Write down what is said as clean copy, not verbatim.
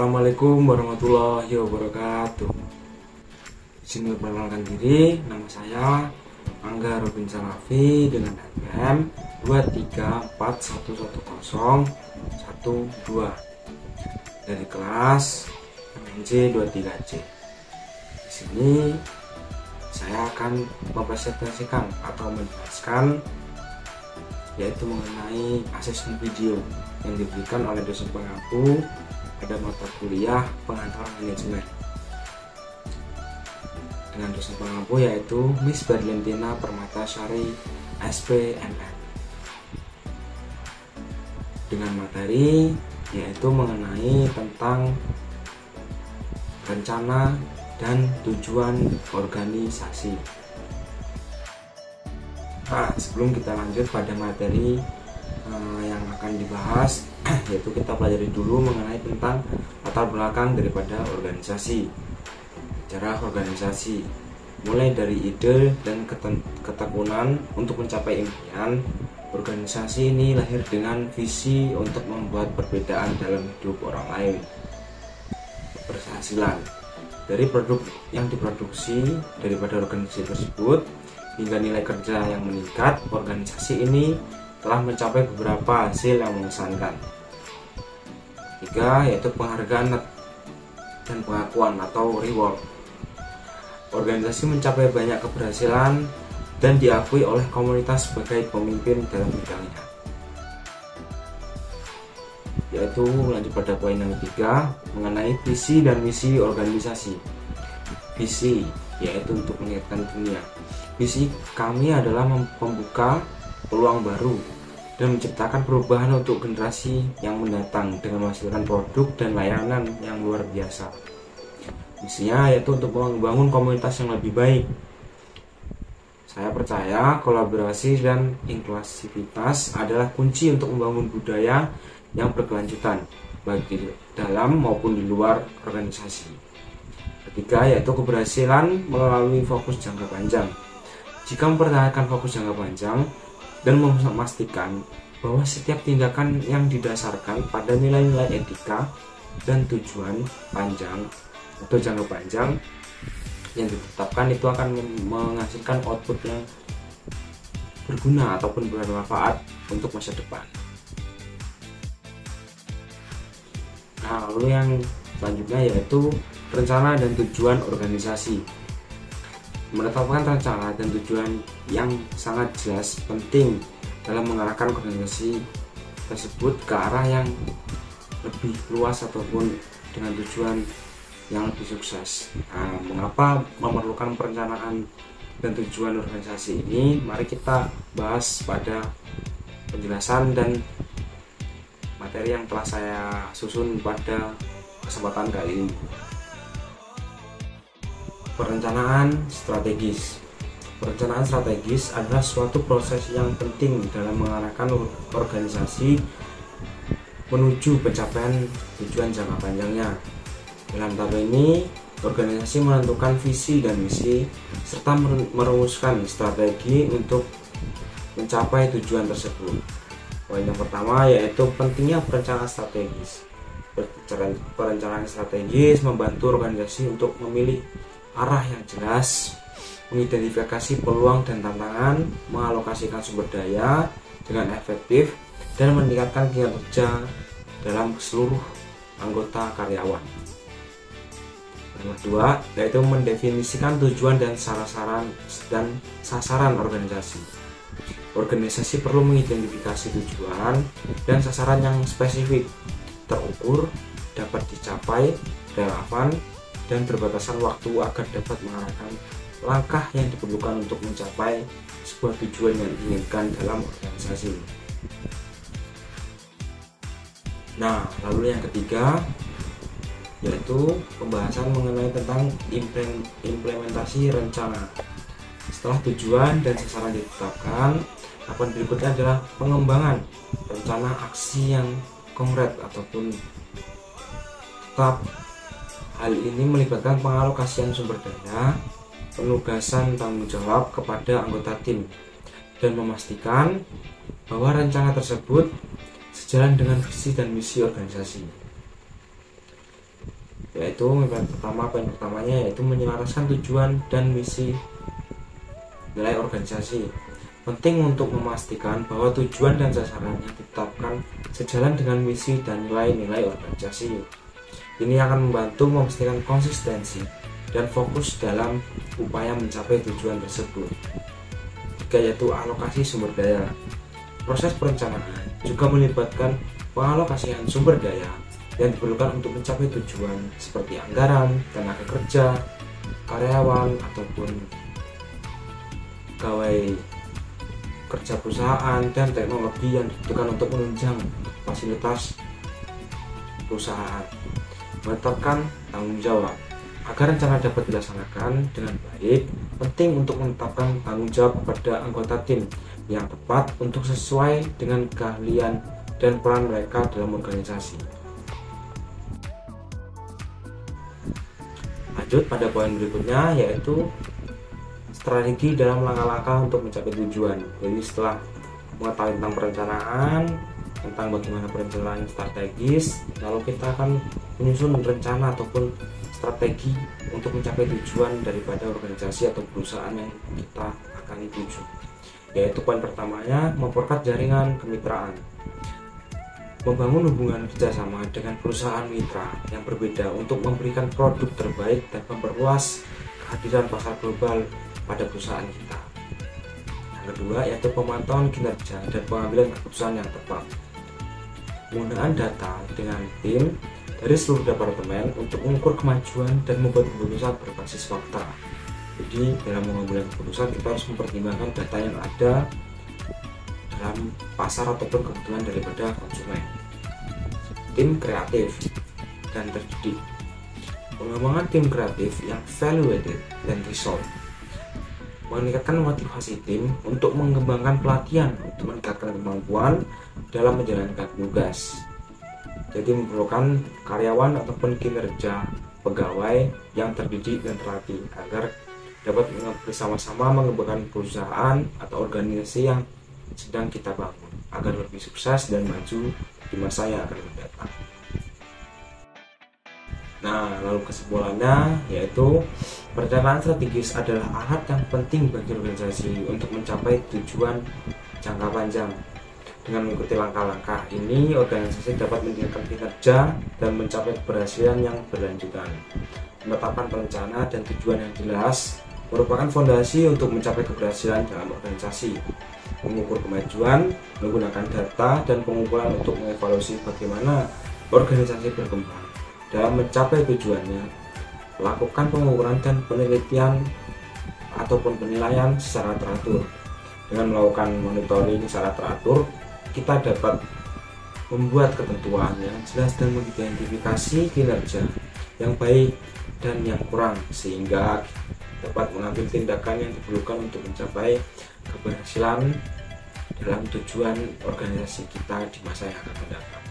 Assalamualaikum warahmatullahi wabarakatuh. Izin memperkenalkan diri, nama saya Angga Robin Salafi dengan NPM 234111012 dari kelas MNJ 23C. Di sini saya akan mempresentasikan atau menjelaskan yaitu mengenai asesmen video yang diberikan oleh dosen pengampu pada mata kuliah pengantar manajemen dengan dosen pengampu yaitu Miss Berlintina Permatasari SPMM, dengan materi yaitu mengenai tentang rencana dan tujuan organisasi. Nah, sebelum kita lanjut pada materi yang akan dibahas, yaitu kita pelajari dulu mengenai tentang latar belakang daripada organisasi. Cara organisasi, mulai dari ide dan ketekunan untuk mencapai impian. Organisasi ini lahir dengan visi untuk membuat perbedaan dalam hidup orang lain. Keberhasilan dari produk yang diproduksi daripada organisasi tersebut hingga nilai kerja yang meningkat, organisasi ini telah mencapai beberapa hasil yang mengesankan. Ketiga, yaitu penghargaan dan pengakuan atau reward. Organisasi mencapai banyak keberhasilan dan diakui oleh komunitas sebagai pemimpin dalam bidangnya. Yaitu lanjut pada poin yang ketiga mengenai visi dan misi organisasi. Visi yaitu untuk meningkatkan dunia. Visi kami adalah membuka peluang baru dan menciptakan perubahan untuk generasi yang mendatang dengan menghasilkan produk dan layanan yang luar biasa. Misinya yaitu untuk membangun komunitas yang lebih baik. Saya percaya kolaborasi dan inklusivitas adalah kunci untuk membangun budaya yang berkelanjutan baik di dalam maupun di luar organisasi. Ketiga, yaitu keberhasilan melalui fokus jangka panjang. Jika mempertahankan fokus jangka panjang dan memastikan bahwa setiap tindakan yang didasarkan pada nilai-nilai etika dan tujuan panjang atau jangka panjang yang ditetapkan itu akan menghasilkan output yang berguna ataupun bermanfaat untuk masa depan. Nah, lalu yang selanjutnya yaitu rencana dan tujuan organisasi. Menetapkan rencana dan tujuan yang sangat jelas penting dalam mengarahkan organisasi tersebut ke arah yang lebih luas ataupun dengan tujuan yang lebih sukses. Nah, mengapa memerlukan perencanaan dan tujuan organisasi ini? Mari kita bahas pada penjelasan dan materi yang telah saya susun pada kesempatan kali ini. Perencanaan strategis. Perencanaan strategis adalah suatu proses yang penting dalam mengarahkan organisasi menuju pencapaian tujuan jangka panjangnya. Dalam tahap ini, organisasi menentukan visi dan misi serta merumuskan strategi untuk mencapai tujuan tersebut. Poin yang pertama yaitu pentingnya perencanaan strategis. Perencanaan strategis membantu organisasi untuk memilih arah yang jelas, mengidentifikasi peluang dan tantangan, mengalokasikan sumber daya dengan efektif, dan meningkatkan kinerja dalam seluruh anggota karyawan. Yang kedua, yaitu mendefinisikan tujuan dan sasaran organisasi. Organisasi perlu mengidentifikasi tujuan dan sasaran yang spesifik, terukur, dapat dicapai, relevan, dan berbatasan waktu agar dapat mengarahkan langkah yang diperlukan untuk mencapai sebuah tujuan yang diinginkan dalam organisasi. Nah, lalu yang ketiga yaitu pembahasan mengenai tentang implementasi rencana. Setelah tujuan dan sasaran ditetapkan, tahapan berikutnya adalah pengembangan rencana aksi yang konkret ataupun tetap. Hal ini melibatkan pengalokasian sumber daya, penugasan tanggung jawab kepada anggota tim, dan memastikan bahwa rencana tersebut sejalan dengan visi dan misi organisasi. yaitu poin pertamanya yaitu menyelaraskan tujuan dan misi nilai organisasi. Penting untuk memastikan bahwa tujuan dan sasaran yang ditetapkan sejalan dengan misi dan nilai-nilai organisasi. Ini akan membantu memastikan konsistensi dan fokus dalam upaya mencapai tujuan tersebut. Ketiga, yaitu alokasi sumber daya. Proses perencanaan juga melibatkan pengalokasian sumber daya yang diperlukan untuk mencapai tujuan seperti anggaran, tenaga kerja, karyawan, ataupun pegawai kerja perusahaan dan teknologi yang dibutuhkan untuk menunjang fasilitas perusahaan. Menetapkan tanggung jawab. Agar rencana dapat dilaksanakan dengan baik, penting untuk menetapkan tanggung jawab kepada anggota tim yang tepat untuk sesuai dengan keahlian dan peran mereka dalam organisasi. Lanjut pada poin berikutnya, yaitu strategi dalam langkah-langkah untuk mencapai tujuan. Jadi setelah mengetahui tentang perencanaan, tentang bagaimana perencanaan strategis, lalu kita akan menyusun rencana ataupun strategi untuk mencapai tujuan daripada organisasi atau perusahaan yang kita akan tuju. Yaitu poin pertamanya, memperkuat jaringan kemitraan. Membangun hubungan kerjasama dengan perusahaan mitra yang berbeda untuk memberikan produk terbaik dan memperluas kehadiran pasar global pada perusahaan kita. Yang kedua, yaitu pemantauan kinerja dan pengambilan keputusan yang tepat. Penggunaan data dengan tim dari seluruh departemen untuk mengukur kemajuan dan membuat keputusan berbasis fakta. Jadi dalam mengambil keputusan kita harus mempertimbangkan data yang ada dalam pasar ataupun kebutuhan daripada konsumen. Tim kreatif dan terdidik. Pengembangan tim kreatif yang evaluated dan result. Meningkatkan motivasi tim untuk mengembangkan pelatihan untuk meningkatkan kemampuan dalam menjalankan tugas. Jadi memerlukan karyawan ataupun kinerja pegawai yang terdidik dan terlatih agar dapat bersama-sama mengembangkan perusahaan atau organisasi yang sedang kita bangun agar lebih sukses dan maju di masa yang akan mendatang. Nah, lalu kesimpulannya yaitu perencanaan strategis adalah alat yang penting bagi organisasi untuk mencapai tujuan jangka panjang. Dengan mengikuti langkah-langkah ini, organisasi dapat meningkatkan kinerja dan mencapai keberhasilan yang berlanjutan. Penetapan rencana dan tujuan yang jelas merupakan fondasi untuk mencapai keberhasilan dalam organisasi. Mengukur kemajuan, menggunakan data dan pengumpulan untuk mengevaluasi bagaimana organisasi berkembang dalam mencapai tujuannya. Lakukan pengukuran dan penelitian ataupun penilaian secara teratur. Dengan melakukan monitoring secara teratur, kita dapat membuat ketentuan yang jelas dan mengidentifikasi kinerja yang baik dan yang kurang, sehingga dapat mengambil tindakan yang diperlukan untuk mencapai keberhasilan dalam tujuan organisasi kita di masa yang akan mendatang.